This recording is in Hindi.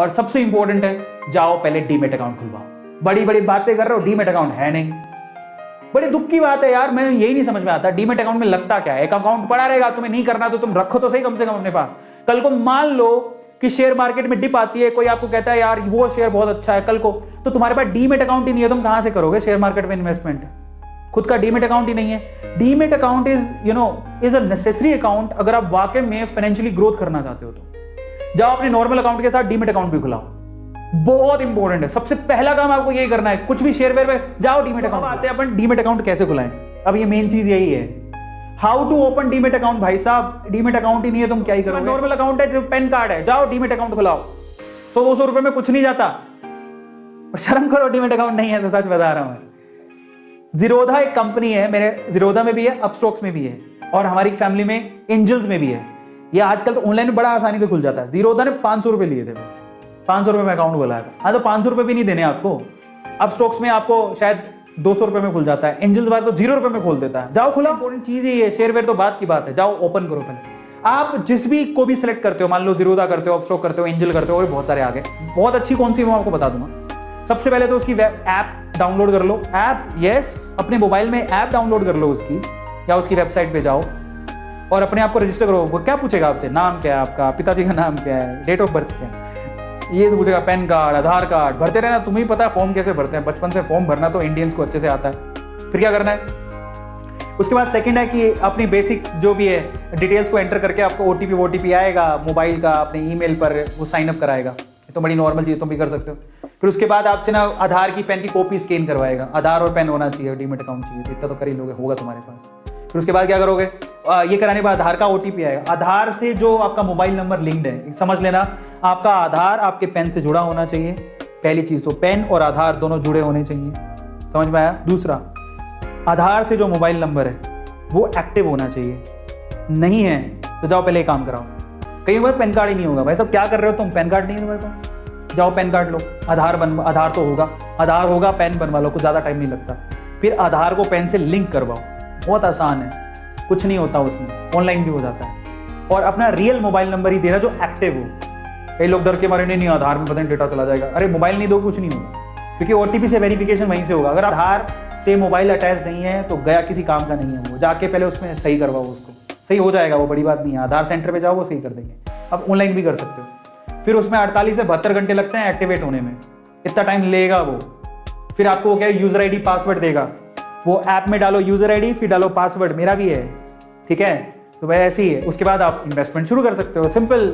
और सबसे इंपॉर्टेंट है, जाओ पहले डीमेट अकाउंट खुलवाओ। बड़ी बड़ी बातें कर रहे हो, डीमेट अकाउंट है नहीं। बड़ी दुख की बात है यार, मैं यही नहीं समझ में आता डीमेट अकाउंट में लगता क्या है। एक अकाउंट पड़ा रहेगा, तुम्हें नहीं करना तो तुम रखो तो सही कम से कम अपने पास। कल को मान लो कि शेयर मार्केट में डिप आती है, कोई आपको कहता है यार वो शेयर बहुत अच्छा है, कल को तो तुम्हारे पास डीमेट अकाउंट ही नहीं है, तुम कहां से करोगे शेयर मार्केट में इन्वेस्टमेंट। खुद का डीमेट अकाउंट ही नहीं है। Demat account is a necessary account अगर आप वाकई में फाइनेंशियली ग्रोथ करना चाहते हो तो। जाओ अपने नॉर्मल अकाउंट के साथ डीमेट अकाउंट भी खुलाओ, बहुत इंपॉर्टेंट है। सबसे पहला काम आपको यही करना है, कुछ भी शेयर वेयर में जाओ डीमेट अकाउंट। आते हैं अपन डीमेट अकाउंट कैसे खुलाएं। अब ये मेन चीज यही है, how to open demat account. भाई साहब डीमेट अकाउंट ही नहीं है, तुम क्या ही करोगे। नॉर्मल अकाउंट है, पैन कार्ड है, जाओ डीमेट अकाउंट खुलाओ। 100-200 रुपए में कुछ नहीं जाता, और शर्म करो डीमेट अकाउंट नहीं है तो, सच बता रहा हूं मैं। जीरोधा एक कंपनी है, मेरे जीरोधा में भी है, अपस्टॉक्स में भी है, और हमारी फैमिली में एंजल्स में भी है। ये आजकल तो ऑनलाइन बड़ा आसानी से खुल जाता है। जीरोधा ने 500 रुपए लिए थे, 500 रुपए में अकाउंट खुलाया था। हाँ तो 500 रुपए भी नहीं देने आपको, अपस्टॉक्स में आपको शायद 200 रुपए में खुल जाता है, एंजल्स बार तो 0 रुपए में खोल देता है। जाओ खुला, इंपॉर्टेंट चीज ही है। शेयरवेयर तो बात की बात है, जाओ ओपन करो पहले। आप जिस भी को भी सिलेक्ट करते हो, मान लो जीरोधा करते हो, अपस्टॉक करते हो, एंजल करते हो, और बहुत सारे आगे। बहुत अच्छी कौन सी मैं आपको बता दूंगा। सबसे पहले तो उसकी ऐप डाउनलोड कर लो। ऐप, यस, अपने मोबाइल में ऐप डाउनलोड कर लो उसकी, या उसकी वेबसाइट पे जाओ और अपने आप को रजिस्टर करो। वो क्या पूछेगा आपसे, नाम क्या है आपका, पिताजी का नाम क्या है, डेट ऑफ बर्थ क्या है, ये तो पूछेगा, पैन कार्ड, आधार कार्ड। भरते रहना, तुम्हें पता है फॉर्म कैसे भरते हैं, बचपन से फॉर्म भरना तो इंडियंस को अच्छे से आता है। फिर क्या करना है, उसके बाद सेकंड है कि अपनी बेसिक जो भी है डिटेल्स को एंटर करके आपको ओटीपी आएगा मोबाइल का, अपने ईमेल पर वो साइन अप कराएगा। ये तो बड़ी नॉर्मल चीज़, तुम भी कर सकते हो। फिर उसके बाद आपसे ना आधार की, पैन की कॉपी स्कैन करवाएगा। आधार और पैन होना चाहिए, डीमेट अकाउंट चाहिए, तो इतना तो कर ही लोगे, होगा तुम्हारे पास। फिर उसके बाद क्या करोगे, ये कराने के बाद आधार का ओटीपी आएगा। आधार से जो आपका मोबाइल नंबर लिंक्ड है, समझ लेना आपका आधार आपके पैन से जुड़ा होना चाहिए। पहली चीज़ तो पैन और आधार दोनों जुड़े होने चाहिए, समझ में आया। दूसरा, आधार से जो मोबाइल नंबर है वो एक्टिव होना चाहिए। नहीं है तो जाओ पहले काम कराओ। कई बार पैन कार्ड ही नहीं होगा। भाई साहब क्या कर रहे हो तुम, पैन कार्ड नहीं है तुम्हारे पास, जाओ पैन कार्ड लो। आधार तो होगा, आधार होगा, पैन बनवा लो, कुछ ज़्यादा टाइम नहीं लगता। फिर आधार को पैन से लिंक करवाओ, बहुत आसान है, कुछ नहीं होता उसमें, ऑनलाइन भी हो जाता है। और अपना रियल मोबाइल नंबर ही देना जो एक्टिव हो। कई लोग डर के मारे नहीं आधार में पता नहीं डेटा चला जाएगा। अरे मोबाइल नहीं दो, कुछ नहीं होगा, क्योंकि ओटीपी से वेरिफिकेशन वहीं से होगा। अगर आधार से मोबाइल अटैच नहीं है तो गया किसी काम का नहीं है वो, जाके पहले उसमें सही करवाओ, उसको सही हो जाएगा, वो बड़ी बात नहीं है। आधार सेंटर पे जाओ, वो सही कर देंगे। अब ऑनलाइन भी कर सकते हो। फिर उसमें 48 से 72 घंटे लगते हैं एक्टिवेट होने में, इतना टाइम लेगा वो। फिर आपको क्या यूजर आईडी पासवर्ड देगा, वो ऐप में डालो यूजर आईडी, फिर डालो पासवर्ड, मेरा भी है, ठीक है। तो वह ऐसे ही है। उसके बाद आप इन्वेस्टमेंट शुरू कर सकते हो, सिंपल।